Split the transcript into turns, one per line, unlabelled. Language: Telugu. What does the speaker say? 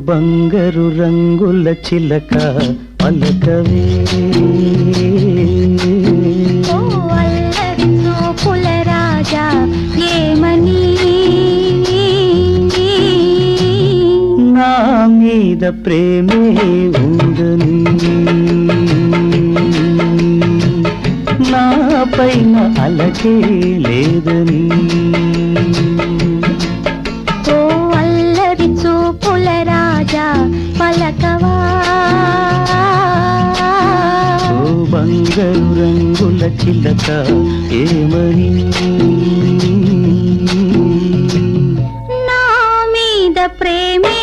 బంగారు రంగుల చిలక పలకవే,
ఓ అల్లరి చూపుల రాజా ఏమని
నా మీద ప్రేమే ఉందని, నా పైన అలకే లేదని.
ఓ అల్లరి చూపుల రాజా పలకవా,
ఓ బంగారు రంగుల చిలక ఏమని
నా మీద ప్రేమే